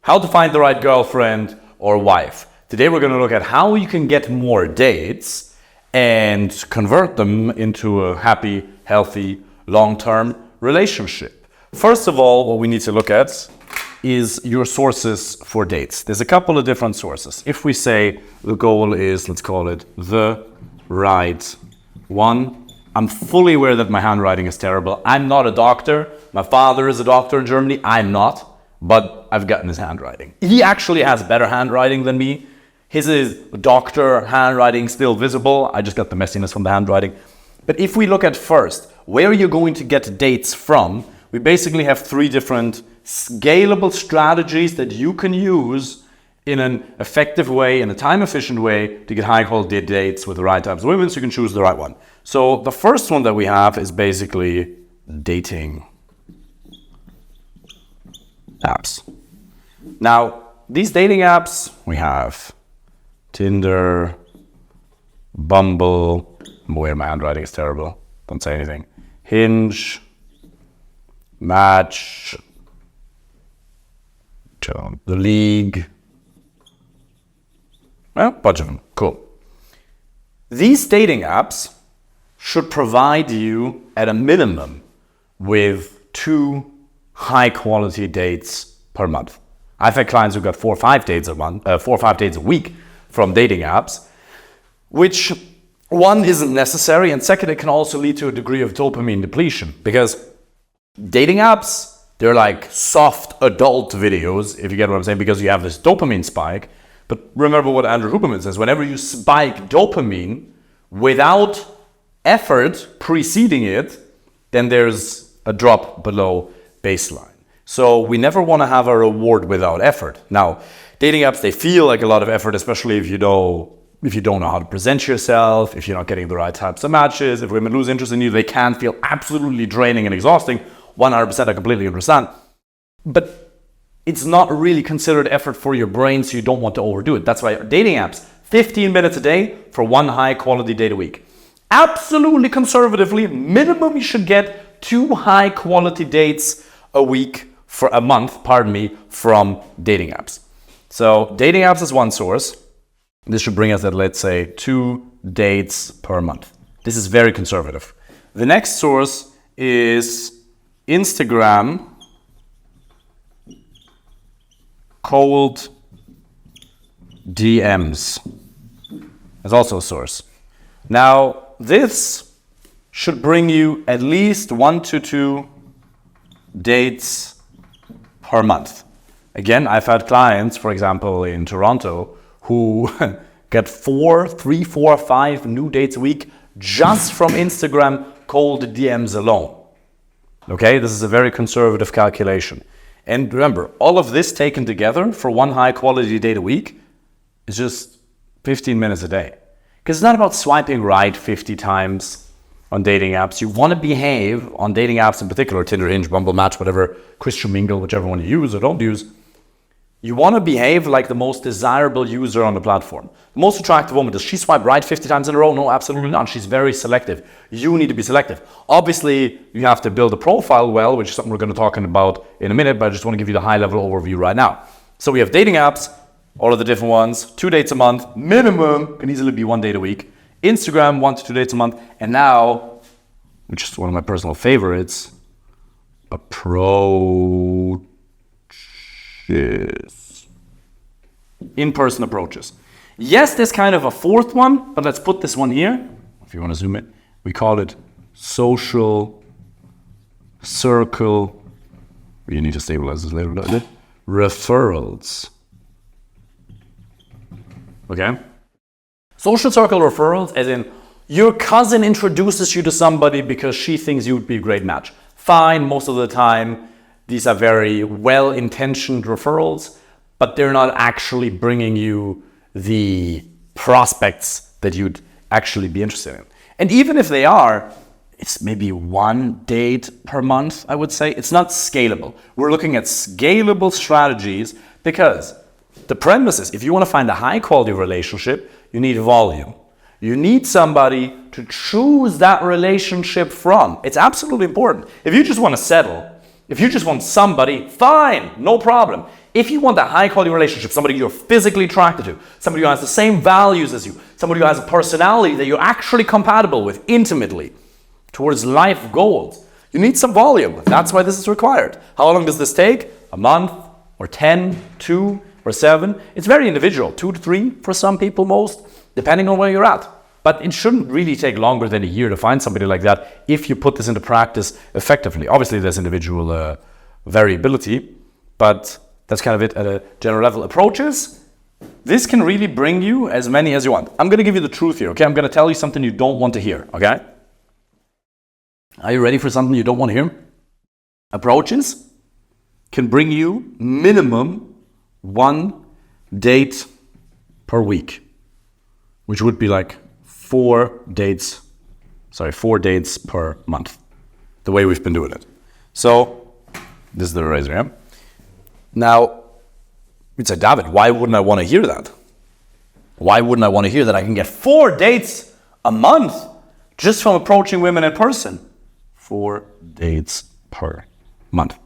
How to find the right girlfriend or wife. Today we're going to look at how you can get more dates and convert them into a happy, healthy, long-term relationship. First of all, what we need to look at is your sources for dates. There's a couple of different sources. If we say the goal is, let's call it the right one. I'm fully aware that my handwriting is terrible. I'm not a doctor. My father is a doctor in Germany. I'm not. But I've gotten his handwriting. He actually has better handwriting than me. His is doctor handwriting, still visible. I just got the messiness from the handwriting. But if we look at first, where you're going to get dates from, we basically have three different scalable strategies that you can use in an effective way, in a time-efficient way, to get high-quality dates with the right types of women, so you can choose the right one. So the first one that we have is basically dating apps. Now, these dating apps, we have Tinder, Bumble, I'm aware my handwriting is terrible, don't say anything, Hinge, Match, The League, well, a bunch of them, cool. These dating apps should provide you at a minimum with 2 high-quality dates per month. I've had clients who got 4 or 5 dates a month, 4 or 5 dates a week from dating apps, which one isn't necessary, and second, it can also lead to a degree of dopamine depletion because dating apps, they're like soft adult videos, if you get what I'm saying, because you have this dopamine spike. But remember what Andrew Huberman says: whenever you spike dopamine without effort preceding it, then there's a drop below baseline. So we never want to have a reward without effort. Now, dating apps, they feel like a lot of effort, especially if you don't know how to present yourself, if you're not getting the right types of matches, if women lose interest in you, they can feel absolutely draining and exhausting. 100% I completely understand. But it's not really considered effort for your brain, so you don't want to overdo it. That's why dating apps, 15 minutes a day for 1 high quality date a week. Absolutely conservatively, minimum you should get 2 high quality dates a week for a month, from dating apps. So dating apps is one source. This should bring us at, let's say, 2 dates per month. This is very conservative. The next source is Instagram cold DMs. That's also a source. Now, this should bring you at least 1 to 2 dates per month. Again, I've had clients, for example, in Toronto, who get 3, 4, 5 new dates a week just from Instagram cold DMs alone. Okay, this is a very conservative calculation. And remember, all of this taken together for 1 high quality date a week is just 15 minutes a day. Because it's not about swiping right 50 times on dating apps. You want to behave on dating apps in particular, Tinder, Hinge, Bumble, Match, whatever, Christian Mingle, whichever one you use or don't use. You want to behave like the most desirable user on the platform. The most attractive woman, does she swipe right 50 times in a row? No, absolutely not. She's very selective. You need to be selective. Obviously, you have to build a profile well, which is something we're going to talk about in a minute, but I just want to give you the high-level overview right now. So we have dating apps, all of the different ones, 2 dates a month, minimum, can easily be 1 date a week. Instagram, 1 to 2 dates a month. And now, which is one of my personal favorites, approaches. In-person approaches. Yes, there's kind of a 4th one, but let's put this one here. If you want to zoom in, we call it social circle. You need to stabilize this later. Referrals. Okay? Social circle referrals, as in your cousin introduces you to somebody because she thinks you would be a great match. Fine, most of the time, these are very well-intentioned referrals, but they're not actually bringing you the prospects that you'd actually be interested in. And even if they are, it's maybe 1 date per month, I would say. It's not scalable. We're looking at scalable strategies because the premise is if you want to find a high-quality relationship, you need volume. You need somebody to choose that relationship from. It's absolutely important. If you just want to settle, if you just want somebody, fine, no problem. If you want a high quality relationship, somebody you're physically attracted to, somebody who has the same values as you, somebody who has a personality that you're actually compatible with intimately towards life goals, you need some volume. That's why this is required. How long does this take? A month or 10, 2 or 7? It's very individual. 2 to 3 for some people most, depending on where you're at. But it shouldn't really take longer than a year to find somebody like that if you put this into practice effectively. Obviously, there's individual variability, but that's kind of it at a general level. Approaches, this can really bring you as many as you want. I'm going to give you the truth here, okay? I'm going to tell you something you don't want to hear, okay? Are you ready for something you don't want to hear? Approaches can bring you minimum 1 date per week, which would be like 4 dates per month, the way we've been doing it. So this is the razor, yeah? Now, you'd say, David, why wouldn't I want to hear that? Why wouldn't I want to hear that I can get 4 dates a month just from approaching women in person? 4 dates per month.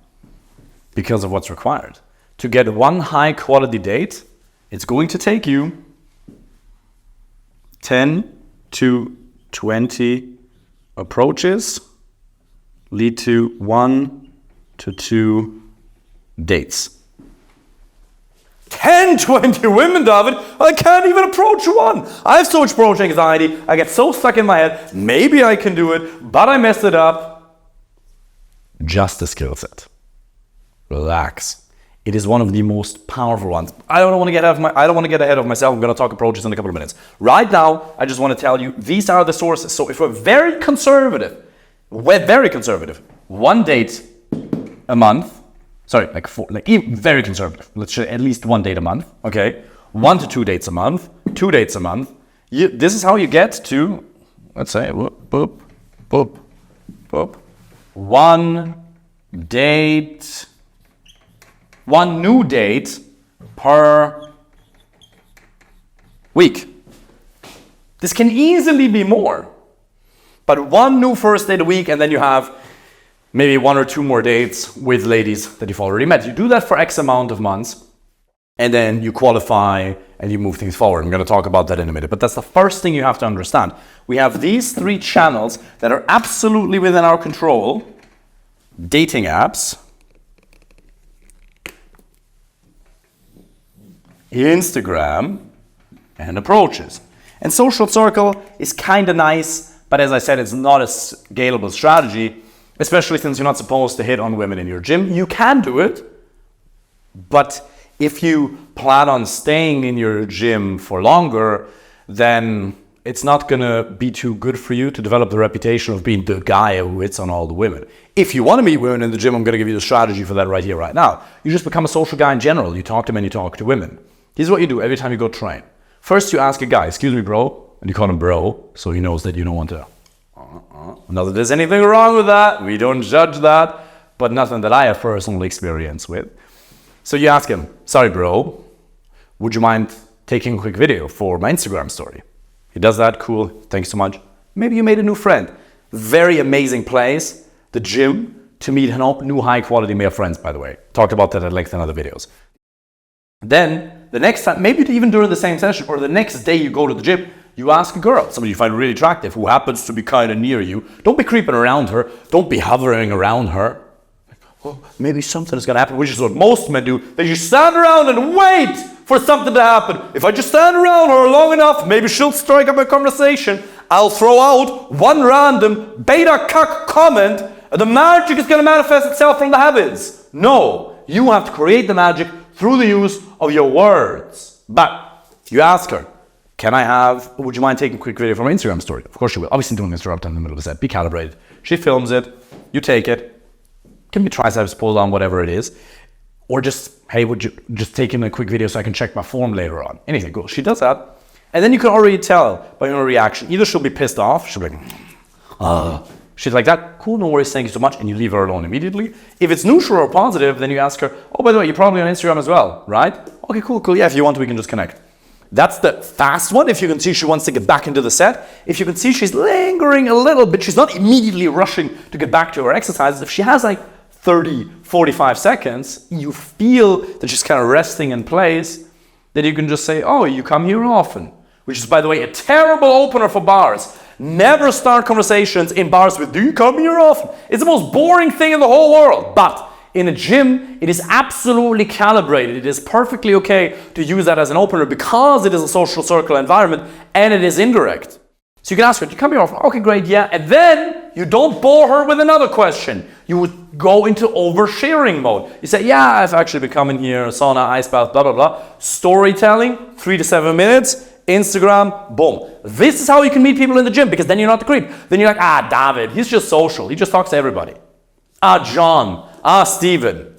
Because of what's required. To get 1 high quality date, it's going to take you 10 to 20 approaches, lead to 1 to 2 dates. 10, 20 women, David, I can't even approach one. I have so much approach anxiety. I get so stuck in my head. Maybe I can do it, but I messed it up. Just a skill set. Relax. It is one of the most powerful ones. I don't want to get ahead of myself. I'm going to talk approaches in a couple of minutes. Right now, I just want to tell you, these are the sources. So if we're very conservative, 1 date a month, very conservative. Let's say at least 1 date a month, okay? 1 to 2 dates a month, 2 dates a month. This is how you get to, let's say, whoop, boop, boop, boop. 1 new date per week. This can easily be more, but 1 new first date a week, and then you have maybe 1 or 2 more dates with ladies that you've already met. You do that for X amount of months, and then you qualify and you move things forward. I'm going to talk about that in a minute, but that's the first thing you have to understand. We have these 3 channels that are absolutely within our control. Dating apps, Instagram, and approaches. And social circle is kind of nice, but as I said, it's not a scalable strategy, especially since you're not supposed to hit on women in your gym. You can do it, but if you plan on staying in your gym for longer, then it's not going to be too good for you to develop the reputation of being the guy who hits on all the women. If you want to meet women in the gym, I'm going to give you the strategy for that right here, right now. You just become a social guy in general. You talk to men, you talk to women. Here's what you do every time you go train. First, you ask a guy, excuse me, bro, and you call him bro, so he knows that you don't want to. Not that there's anything wrong with that. We don't judge that, but nothing that I have personal experience with. So you ask him, sorry, bro, would you mind taking a quick video for my Instagram story? He does that, cool, thanks so much. Maybe you made a new friend. Very amazing place, the gym, to meet new high quality male friends, by the way. Talked about that at length in other videos. Then the next time, maybe even during the same session or the next day you go to the gym, you ask a girl, somebody you find really attractive who happens to be kind of near you. Don't be creeping around her. Don't be hovering around her. Oh, maybe something is going to happen, which is what most men do. They just stand around and wait for something to happen. If I just stand around her long enough, maybe she'll strike up a conversation. I'll throw out one random beta cuck comment and the magic is going to manifest itself from the heavens. No, you have to create the magic through the use of your words. But you ask her, would you mind taking a quick video from my Instagram story? Of course she will. Obviously don't interrupt in the middle of the set. Be calibrated. She films it. You take it. Can be triceps pull down, whatever it is. Or just, hey, would you just take in a quick video so I can check my form later on? Anything, cool. She does that. And then you can already tell by her reaction. Either she'll be pissed off. She'll be like, she's like that. Cool, no worries, thank you so much. And you leave her alone immediately. If it's neutral or positive, then you ask her, oh, by the way, you're probably on Instagram as well, right? Okay, cool. Yeah, if you want, we can just connect. That's the fast one. If you can see she wants to get back into the set. If you can see she's lingering a little bit, she's not immediately rushing to get back to her exercises. If she has like 30, 45 seconds, you feel that she's kind of resting in place, then you can just say, oh, you come here often. Which is, by the way, a terrible opener for bars. Never start conversations in bars with, do you come here often? It's the most boring thing in the whole world. But in a gym, it is absolutely calibrated. It is perfectly okay to use that as an opener because it is a social circle environment and it is indirect. So you can ask her, do you come here often? Okay, great, yeah. And then you don't bore her with another question. You would go into oversharing mode. You say, yeah, I've actually been coming here, sauna, ice bath, blah, blah, blah. Storytelling, 3 to 7 minutes. Instagram, boom. This is how you can meet people in the gym, because then you're not the creep. Then you're like, David, he's just social. He just talks to everybody. John, Steven,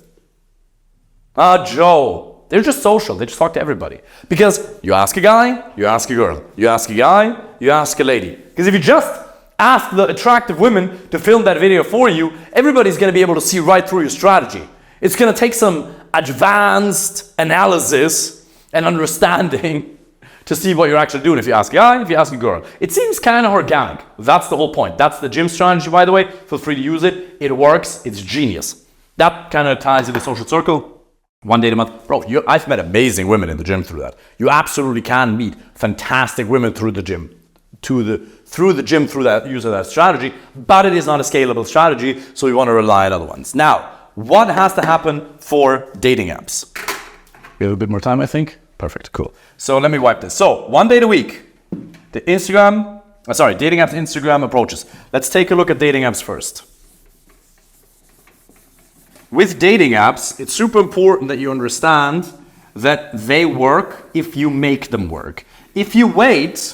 Joe. They're just social. They just talk to everybody. Because you ask a guy, you ask a girl. You ask a guy, you ask a lady. Because if you just ask the attractive women to film that video for you, everybody's going to be able to see right through your strategy. It's going to take some advanced analysis and understanding to see what you're actually doing if you ask a guy, if you ask a girl. It seems kind of organic. That's the whole point. That's the gym strategy, by the way. Feel free to use it. It works. It's genius. That kind of ties to the social circle. 1 day a month. Bro, I've met amazing women in the gym through that. You absolutely can meet fantastic women through the gym. Through that use of that strategy, but it is not a scalable strategy, so we want to rely on other ones. Now, what has to happen for dating apps? We have a bit more time, I think. Perfect, cool. So let me wipe this. So 1 day a week, the dating apps, Instagram approaches. Let's take a look at dating apps first. With dating apps, it's super important that you understand that they work if you make them work. If you wait,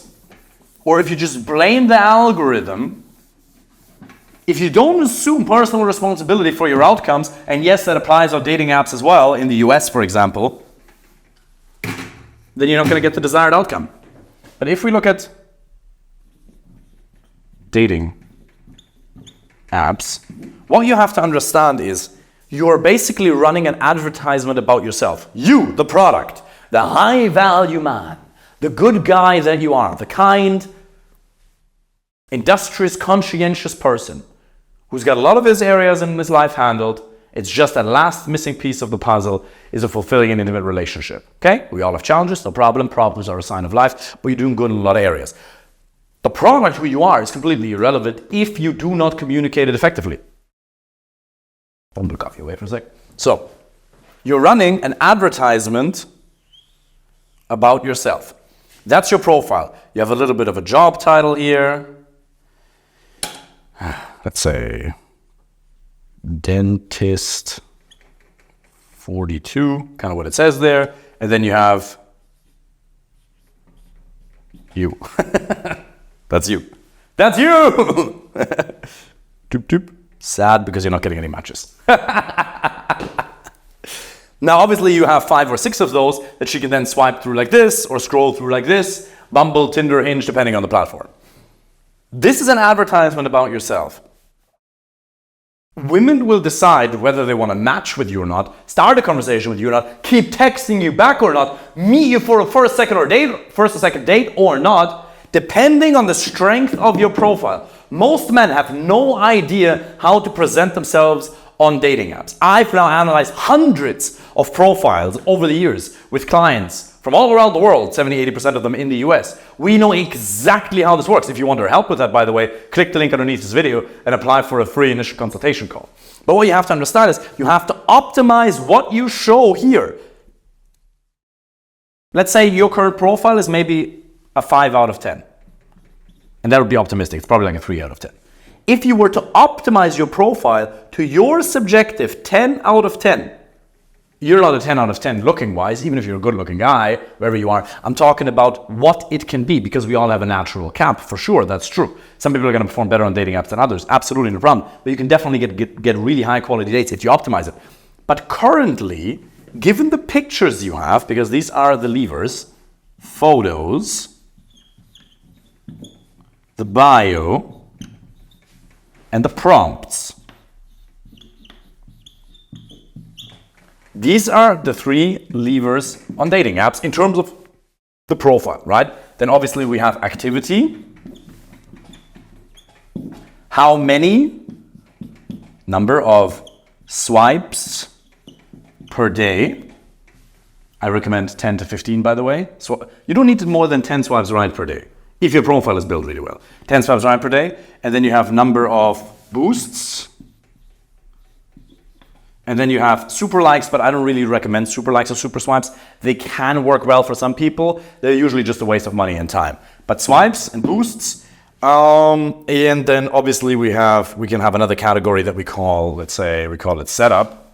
or if you just blame the algorithm, if you don't assume personal responsibility for your outcomes, and yes, that applies on dating apps as well, in the US, for example, then you're not going to get the desired outcome. But if we look at dating apps, what you have to understand is you're basically running an advertisement about yourself. You, the product, the high value man, the good guy that you are, the kind, industrious, conscientious person who's got a lot of his areas in his life handled. It's just that last missing piece of the puzzle is a fulfilling and intimate relationship. Okay? We all have challenges, no problem. Problems are a sign of life, but you're doing good in a lot of areas. The product, who you are, is completely irrelevant if you do not communicate it effectively. Bumble coffee, wait for a sec. So, you're running an advertisement about yourself. That's your profile. You have a little bit of a job title here. Let's say dentist 42, kind of what it says there. And then you have you. That's you. That's you! Doop doop. Sad because you're not getting any matches. Now, obviously, you have 5 or 6 of those that she can then swipe through like this or scroll through like this. Bumble, Tinder, Hinge, depending on the platform. This is an advertisement about yourself. Women will decide whether they want to match with you or not, start a conversation with you or not, keep texting you back or not, meet you for a first or second date or not, depending on the strength of your profile. Most men have no idea how to present themselves on dating apps. I've now analyzed hundreds of profiles over the years with clients from all around the world, 70-80% of them in the US. We know exactly how this works. If you want our help with that, by the way, click the link underneath this video and apply for a free initial consultation call. But what you have to understand is you have to optimize what you show here. Let's say your current profile is maybe a 5 out of 10. And that would be optimistic. It's probably like a 3 out of 10. If you were to optimize your profile to your subjective 10 out of 10, you're not a 10 out of 10 looking wise, even if you're a good looking guy, wherever you are. I'm talking about what it can be, because we all have a natural cap, for sure, that's true. Some people are going to perform better on dating apps than others, absolutely no problem. But you can definitely get really high quality dates if you optimize it. But currently, given the pictures you have, because these are the levers, photos, the bio, and the prompts. These are the 3 levers on dating apps in terms of the profile, right? Then obviously we have activity. How many, number of swipes per day. I recommend 10 to 15, by the way. So you don't need more than 10 swipes right per day if your profile is built really well. 10 swipes right per day, and then you have number of boosts. And then you have super likes, but I don't really recommend super likes or super swipes. They can work well for some people. They're usually just a waste of money and time. But swipes and boosts, and then obviously we can have another category that we call, let's say, we call it setup.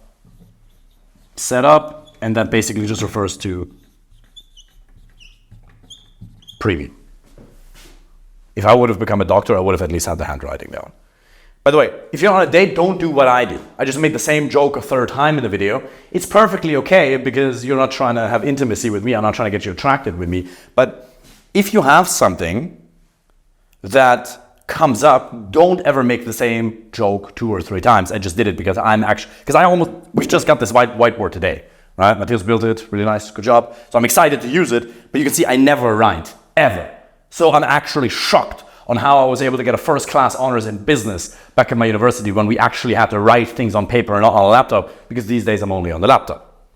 Setup, and that basically just refers to preview. If I would have become a doctor, I would have at least had the handwriting down. By the way, if you're on a date, don't do what I do. I just made the same joke a third time in the video. It's perfectly okay because you're not trying to have intimacy with me. I'm not trying to get you attracted with me. But if you have something that comes up, don't ever make the same joke 2 or 3 times. I just did it because we've just got this whiteboard today, right? Matthias built it, really nice, good job. So I'm excited to use it, but you can see I never write, ever. So I'm actually shocked on how I was able to get a first-class honors in business back in my university when we actually had to write things on paper and not on a laptop, because these days I'm only on the laptop.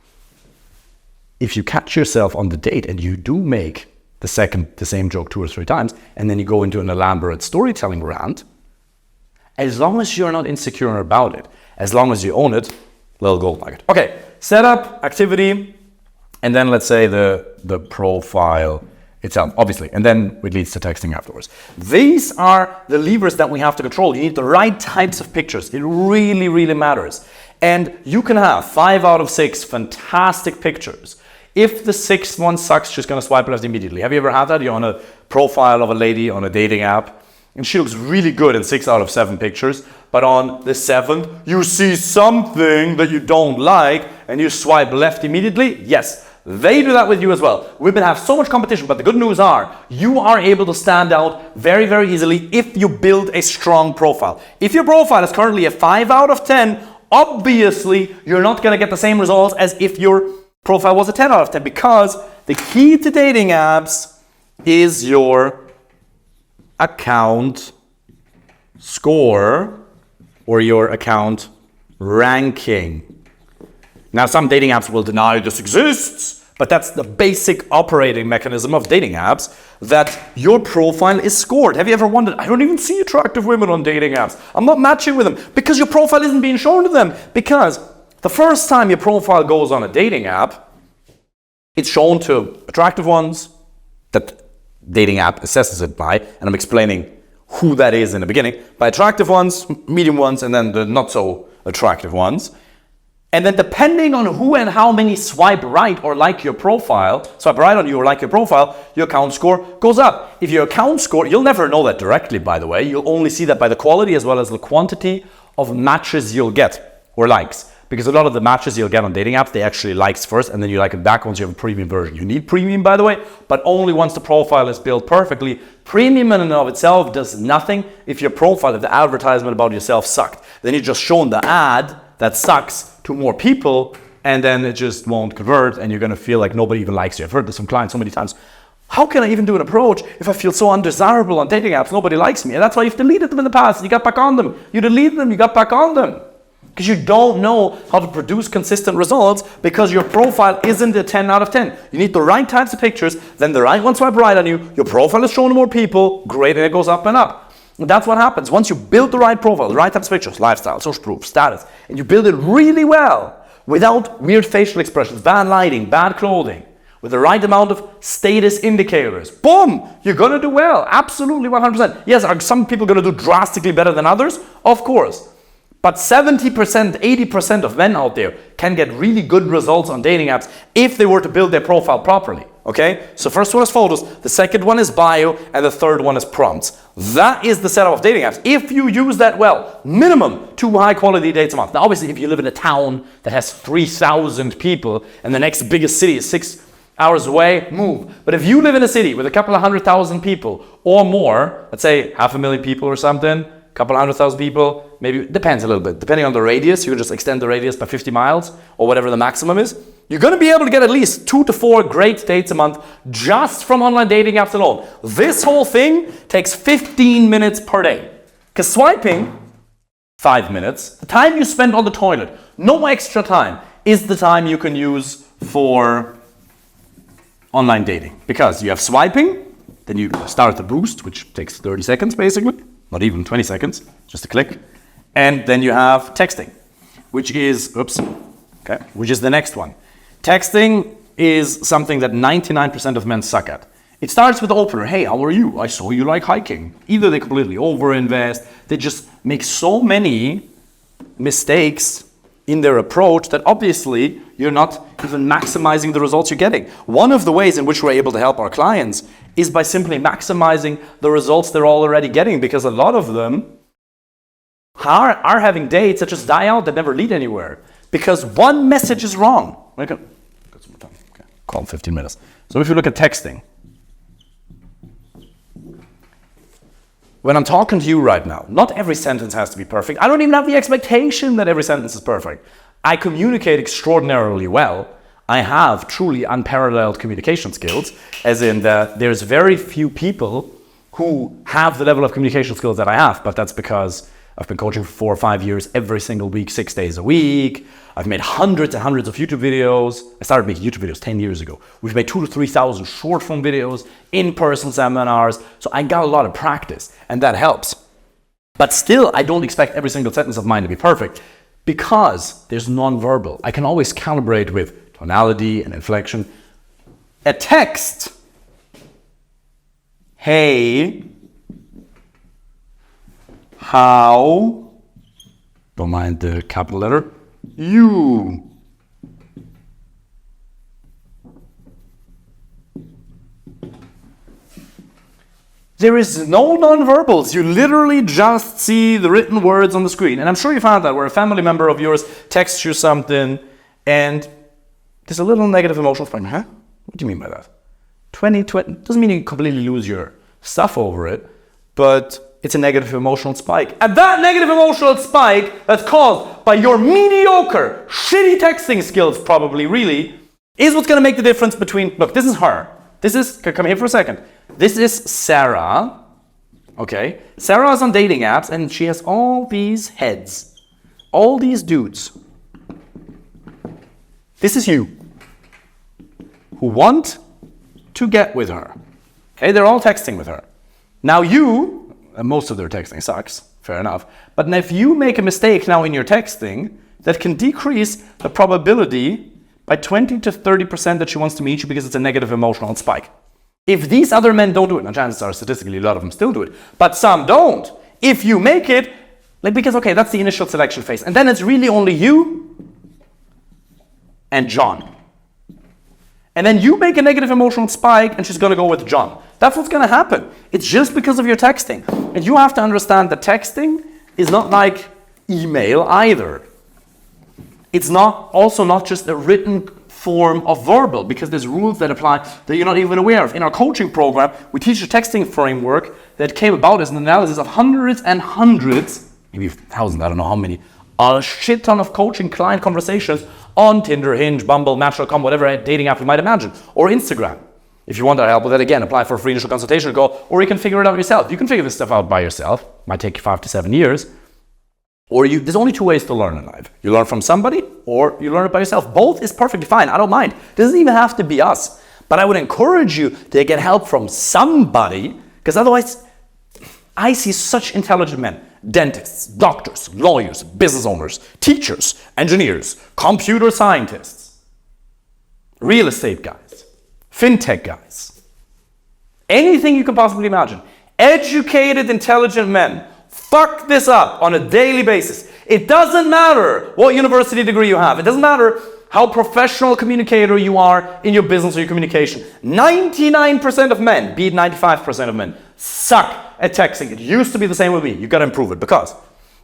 If you catch yourself on the date and you do make the same joke 2 or 3 times, and then you go into an elaborate storytelling rant, as long as you're not insecure about it, as long as you own it, little gold nugget. Okay, setup, activity, and then let's say the profile itself, obviously, and then it leads to texting afterwards. These are the levers that we have to control. You need the right types of pictures. It really, really matters. And you can have 5 out of 6 fantastic pictures. If the 6th one sucks, she's going to swipe left immediately. Have you ever had that? You're on a profile of a lady on a dating app, and she looks really good in 6 out of 7 pictures, but on the 7th, you see something that you don't like, and you swipe left immediately? Yes. They do that with you as well. Women have so much competition, but the good news are you are able to stand out very, very easily if you build a strong profile. If your profile is currently a 5 out of 10, obviously you're not going to get the same results as if your profile was a 10 out of 10, because the key to dating apps is your account score or your account ranking. Now, some dating apps will deny this exists, but that's the basic operating mechanism of dating apps, that your profile is scored. Have you ever wondered, I don't even see attractive women on dating apps. I'm not matching with them because your profile isn't being shown to them. Because the first time your profile goes on a dating app, it's shown to attractive ones that dating app assesses it by, and I'm explaining who that is in the beginning, by attractive ones, medium ones, and then the not so attractive ones. And then depending on who and how many swipe right or like your profile, swipe right on you or like your profile, your account score goes up. If your account score, you'll never know that directly, by the way. You'll only see that by the quality as well as the quantity of matches you'll get or likes. Because a lot of the matches you'll get on dating apps, they actually likes first, and then you like it back once you have a premium version. You need premium, by the way, but only once the profile is built perfectly. Premium in and of itself does nothing if your profile, if the advertisement about yourself sucked. Then you've just shown the ad that sucks to more people, and then it just won't convert, and you're going to feel like nobody even likes you. I've heard this from clients so many times. How can I even do an approach if I feel so undesirable on dating apps? Nobody likes me. And that's why you've deleted them in the past. You got back on them. You deleted them, you got back on them. Because you don't know how to produce consistent results, because your profile isn't a 10 out of 10. You need the right types of pictures, then the right one swipe right on you, your profile is shown to more people, great, and it goes up and up. And that's what happens. Once you build the right profile, the right types of pictures, lifestyle, social proof, status, and you build it really well, without weird facial expressions, bad lighting, bad clothing, with the right amount of status indicators, boom, you're going to do well. Absolutely 100%. Yes, are some people going to do drastically better than others? Of course. But 70%, 80% of men out there can get really good results on dating apps if they were to build their profile properly. Okay? So first one is photos, the second one is bio, and the third one is prompts. That is the setup of dating apps. If you use that well, minimum 2 high quality dates a month. Now obviously if you live in a town that has 3,000 people and the next biggest city is 6 hours away, move. But if you live in a city with a couple of 100,000 people or more, let's say 500,000 people or something, couple 100,000 people, maybe, it depends a little bit. Depending on the radius, you can just extend the radius by 50 miles or whatever the maximum is. You're going to be able to get at least 2 to 4 great dates a month just from online dating apps alone. This whole thing takes 15 minutes per day. Because swiping, 5 minutes. The time you spend on the toilet, no extra time, is the time you can use for online dating. Because you have swiping, then you start the boost, which takes 30 seconds basically, not even 20 seconds, just a click. And then you have texting, which is the next one. Texting is something that 99% of men suck at. It starts with the opener. Hey, how are you? I saw you like hiking. Either they completely overinvest, they just make so many mistakes in their approach that obviously you're not even maximizing the results you're getting. One of the ways in which we're able to help our clients is by simply maximizing the results they're already getting, because a lot of them are having dates that just die out, that never lead anywhere, because one message is wrong. Okay. Got some more time. Okay. Call 15 minutes. So if you look at texting, when I'm talking to you right now, not every sentence has to be perfect. I don't even have the expectation that every sentence is perfect. I communicate extraordinarily well. I have truly unparalleled communication skills, as in that there's very few people who have the level of communication skills that I have, but that's because I've been coaching for 4 or 5 years, every single week, 6 days a week. I've made hundreds and hundreds of YouTube videos. I started making YouTube videos 10 years ago. We've made 2,000 to 3,000 short form videos, in-person seminars. So I got a lot of practice, and that helps. But still, I don't expect every single sentence of mine to be perfect, because there's nonverbal. I can always calibrate with tonality and inflection. A text, hey, how, don't mind the capital letter, you. There is no nonverbals. You literally just see the written words on the screen. And I'm sure you found that where a family member of yours texts you something and there's a little negative emotional spike. Huh? What do you mean by that? 2020 doesn't mean you completely lose your stuff over it, but it's a negative emotional spike. And that negative emotional spike that's caused by your mediocre, shitty texting skills probably really is what's going to make the difference between, look, this is her. This is, come here for a second. This is Sarah, okay? Sarah is on dating apps and she has all these heads, all these dudes. This is you, who want to get with her. Okay, they're all texting with her. Now you, most of their texting sucks, fair enough, but if you make a mistake now in your texting, that can decrease the probability by 20 to 30% that she wants to meet you because it's a negative emotional spike. If these other men don't do it, now chances are statistically a lot of them still do it, but some don't. If you make it, because okay, that's the initial selection phase, and then it's really only you and John. And then you make a negative emotional spike and she's gonna go with John. That's what's gonna happen. It's just because of your texting. And you have to understand that texting is not like email either. It's not just a written form of verbal, because there's rules that apply that you're not even aware of. In our coaching program, we teach a texting framework that came about as an analysis of hundreds and hundreds, maybe thousands, I don't know how many, a shit ton of coaching client conversations on Tinder, Hinge, Bumble, Match.com, whatever dating app you might imagine, or Instagram. If you want our help with that, again, apply for a free initial consultation call, or you can figure it out yourself. You can figure this stuff out by yourself. Might take you 5 to 7 years. Or there's only 2 ways to learn in life. You learn from somebody, or you learn it by yourself. Both is perfectly fine. I don't mind. It doesn't even have to be us. But I would encourage you to get help from somebody, because otherwise, I see such intelligent men. Dentists, doctors, lawyers, business owners, teachers, engineers, computer scientists, real estate guys, fintech guys, anything you can possibly imagine. Educated, intelligent men fuck this up on a daily basis. It doesn't matter what university degree you have. It doesn't matter how professional a communicator you are in your business or your communication. 99% of men, be it 95% of men, suck at texting. It used to be the same with me. You got to improve it, because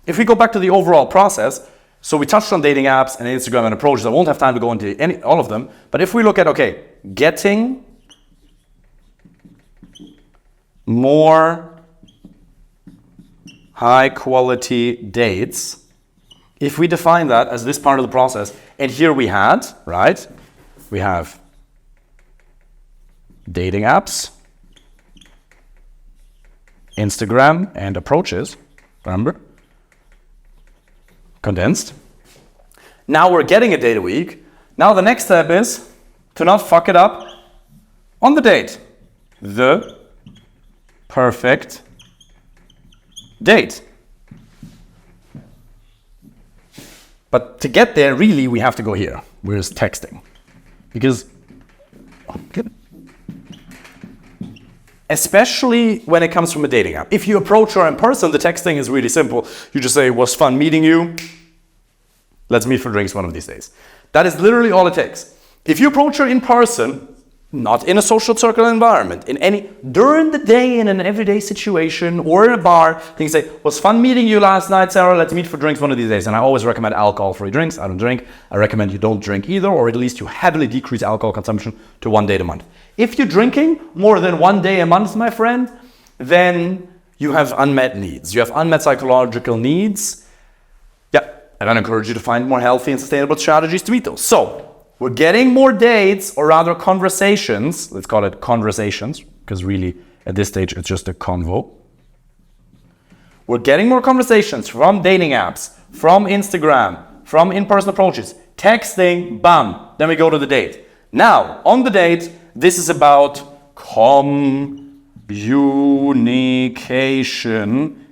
if we go back to the overall process, so we touched on dating apps and Instagram and approaches. I won't have time to go into all of them, but if we look at, okay, getting more high quality dates, if we define that as this part of the process, and here we have dating apps, Instagram, and approaches, remember? Condensed. Now we're getting a date a week. Now the next step is to not fuck it up on the date. The perfect date. But to get there, really, we have to go here. Where's texting? Because especially when it comes from a dating app. If you approach her in person, the texting is really simple. You just say, was fun meeting you. Let's meet for drinks one of these days. That is literally all it takes. If you approach her in person, not in a social circle environment, during the day in an everyday situation or in a bar, you can say, was fun meeting you last night, Sarah, let's meet for drinks one of these days. And I always recommend alcohol-free drinks. I don't drink. I recommend you don't drink either, or at least you heavily decrease alcohol consumption to 1 date a month. If you're drinking more than 1 day a month, my friend, then you have unmet needs. You have unmet psychological needs. Yeah, and I encourage you to find more healthy and sustainable strategies to meet those. So, we're getting more dates, or rather conversations. Let's call it conversations, because really at this stage it's just a convo. We're getting more conversations from dating apps, from Instagram, from in-person approaches, texting, bam, then we go to the date. Now, on the date, this is about communication,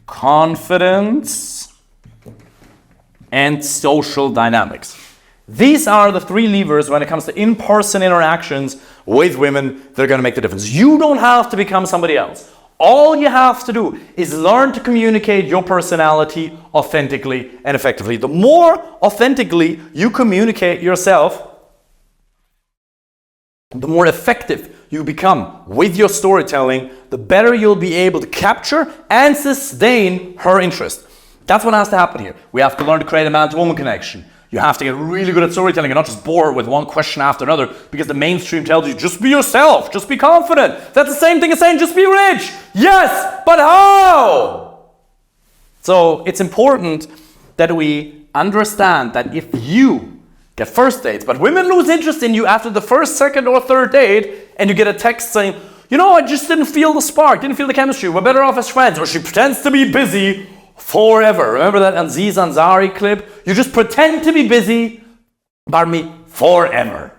confidence, and social dynamics. These are the 3 levers when it comes to in-person interactions with women that are going to make the difference. You don't have to become somebody else. All you have to do is learn to communicate your personality authentically and effectively. The more authentically you communicate yourself, the more effective you become with your storytelling, the better you'll be able to capture and sustain her interest. That's what has to happen here. We have to learn to create a man-to-woman connection. You have to get really good at storytelling and not just bore with one question after another, because the mainstream tells you, just be yourself, just be confident. That's the same thing as saying, just be rich. Yes, but how? So it's important that we understand that if you get first dates, but women lose interest in you after the first, second, or third date, and you get a text saying, I just didn't feel the spark, didn't feel the chemistry, we're better off as friends, or she pretends to be busy forever. Remember that Aziz Ansari clip? You just pretend to be busy, forever.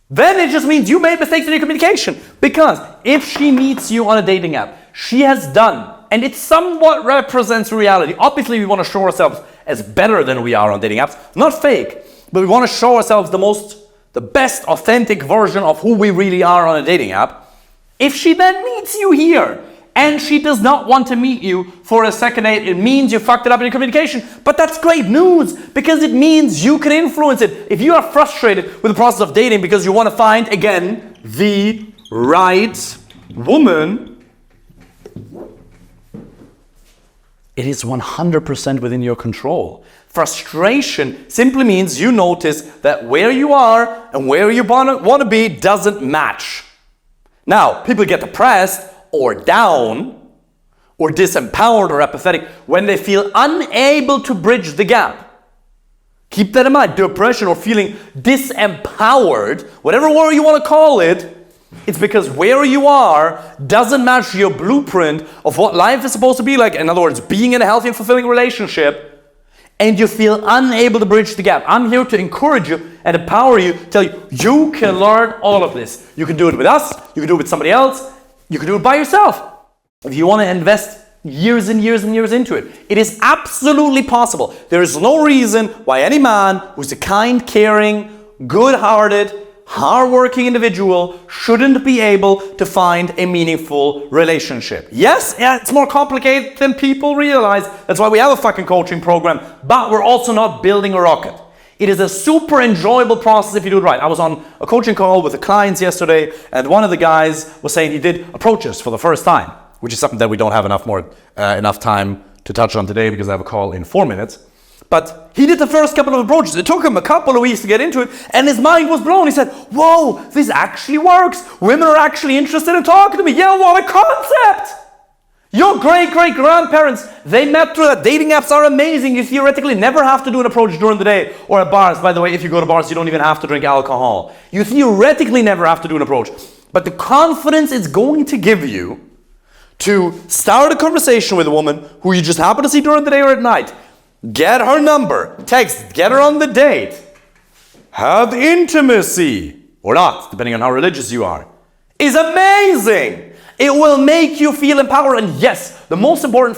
Then it just means you made mistakes in your communication. Because if she meets you on a dating app, she has done, and it somewhat represents reality. Obviously, we want to show ourselves as better than we are on dating apps. Not fake, but we want to show ourselves the best authentic version of who we really are on a dating app. If she then meets you here, and she does not want to meet you for a second date, it means you fucked it up in your communication. But that's great news, because it means you can influence it. If you are frustrated with the process of dating because you want to find, again, the right woman, it is 100% within your control. Frustration simply means you notice that where you are and where you want to be doesn't match. Now, people get depressed or down, or disempowered or apathetic when they feel unable to bridge the gap. Keep that in mind. Depression or feeling disempowered, whatever word you want to call it, it's because where you are doesn't match your blueprint of what life is supposed to be like. In other words, being in a healthy and fulfilling relationship, and you feel unable to bridge the gap. I'm here to encourage you and empower you, tell you, you can learn all of this. You can do it with us, you can do it with somebody else, you can do it by yourself. If you want to invest years and years and years into it, it is absolutely possible. There is no reason why any man who's a kind, caring, good-hearted, hard-working individual shouldn't be able to find a meaningful relationship. Yes, it's more complicated than people realize. That's why we have a fucking coaching program, but we're also not building a rocket. It is a super enjoyable process if you do it right. I was on a coaching call with the clients yesterday, and one of the guys was saying he did approaches for the first time, which is something that we don't have enough time to touch on today because I have a call in 4 minutes. But he did the first couple of approaches. It took him a couple of weeks to get into it, and his mind was blown. He said, whoa, this actually works. Women are actually interested in talking to me. Yeah, what a concept. Your great-great-grandparents, they met through that. Dating apps are amazing. You theoretically never have to do an approach during the day or at bars. By the way, if you go to bars, you don't even have to drink alcohol. You theoretically never have to do an approach. But the confidence it's going to give you to start a conversation with a woman who you just happen to see during the day or at night, get her number, text, get her on the date, have intimacy, or not, depending on how religious you are, is amazing. It will make you feel empowered. And yes, the most important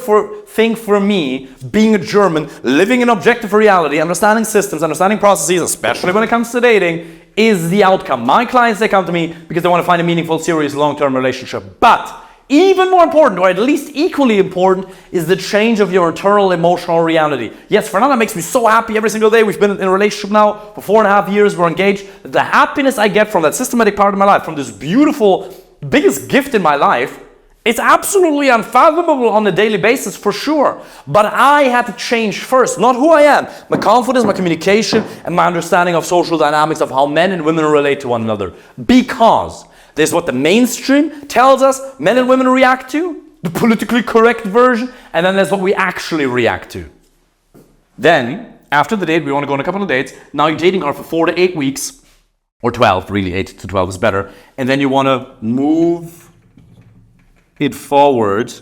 thing for me, being a German, living in objective reality, understanding systems, understanding processes, especially when it comes to dating, is the outcome. My clients, they come to me because they want to find a meaningful, serious, long-term relationship. But even more important, or at least equally important, is the change of your internal emotional reality. Yes, Fernanda makes me so happy every single day. We've been in a relationship now for 4.5 years. We're engaged. The happiness I get from that systematic part of my life, from this beautiful, biggest gift in my life, it's absolutely unfathomable on a daily basis for sure. But I had to change first, not who I am. My confidence, my communication, and my understanding of social dynamics of how men and women relate to one another. Because this is what the mainstream tells us men and women react to, the politically correct version, and then there's what we actually react to. Then, after the date, we want to go on a couple of dates. Now you're dating her for 4 to 8 weeks, or 12, really 8 to 12 is better. And then you want to move it forward.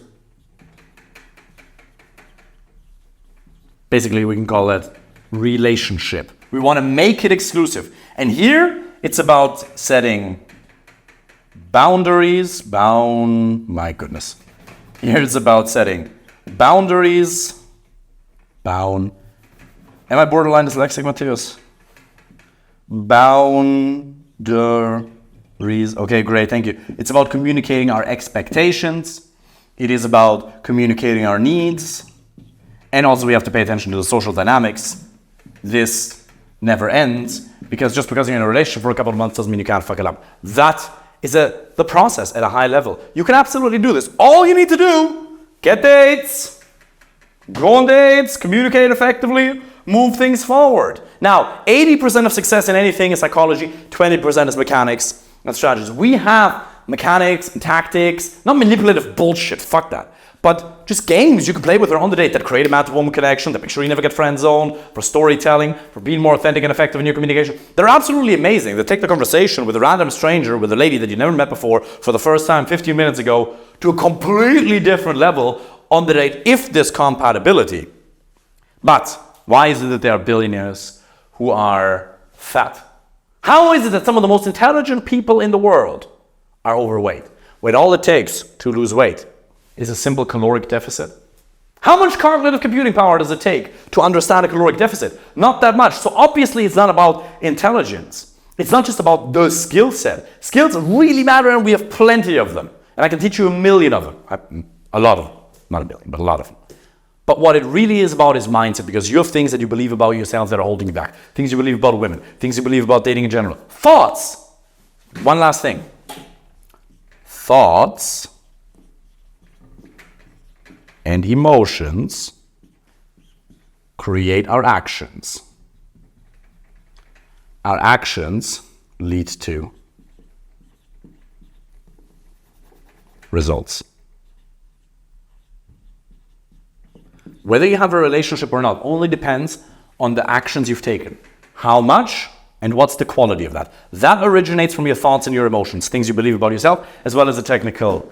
Basically, we can call that relationship. We want to make it exclusive. And here, it's about setting boundaries, my goodness. Here it's about setting boundaries, am I borderline dyslexic, Matthias? Boundaries, okay, great, thank you. It's about communicating our expectations. It is about communicating our needs. And also we have to pay attention to the social dynamics. This never ends, because just because you're in a relationship for a couple of months doesn't mean you can't fuck it up. That is the process at a high level. You can absolutely do this. All you need to do, get dates, go on dates, communicate effectively, move things forward. Now, 80% of success in anything is psychology, 20% is mechanics and strategies. We have mechanics and tactics, not manipulative bullshit, fuck that. But just games you can play with her on the date that create a man-to-woman connection, that make sure you never get friend-zoned, for storytelling, for being more authentic and effective in your communication. They're absolutely amazing. They take the conversation with a random stranger, with a lady that you never met before, for the first time 15 minutes ago, to a completely different level on the date, if there's compatibility. But why is it that there are billionaires who are fat? How is it that some of the most intelligent people in the world are overweight? When all it takes to lose weight is a simple caloric deficit. How much cognitive computing power does it take to understand a caloric deficit? Not that much. So obviously it's not about intelligence. It's not just about the skill set. Skills really matter, and we have plenty of them. And I can teach you a million of them. A lot of them. Not a million, but a lot of them. But what it really is about is mindset, because you have things that you believe about yourself that are holding you back. Things you believe about women. Things you believe about dating in general. Thoughts. One last thing. Thoughts and emotions create our actions. Our actions lead to results. Whether you have a relationship or not only depends on the actions you've taken. How much and what's the quality of that? That originates from your thoughts and your emotions, things you believe about yourself, as well as a technical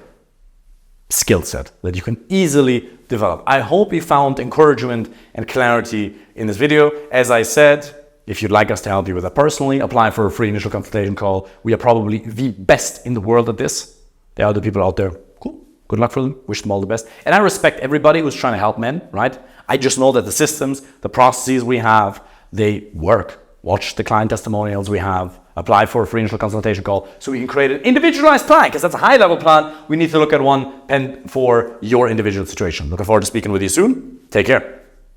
skill set that you can easily develop. I hope you found encouragement and clarity in this video. As I said, if you'd like us to help you with that personally, apply for a free initial consultation call. We are probably the best in the world at this. There are other people out there. Cool. Good luck for them. Wish them all the best. And I respect everybody who's trying to help men, right? I just know that the systems, the processes we have, they work. Watch the client testimonials we have. Apply for a free initial consultation call so we can create an individualized plan, because that's a high-level plan. We need to look at one and for your individual situation. Looking forward to speaking with you soon. Take care.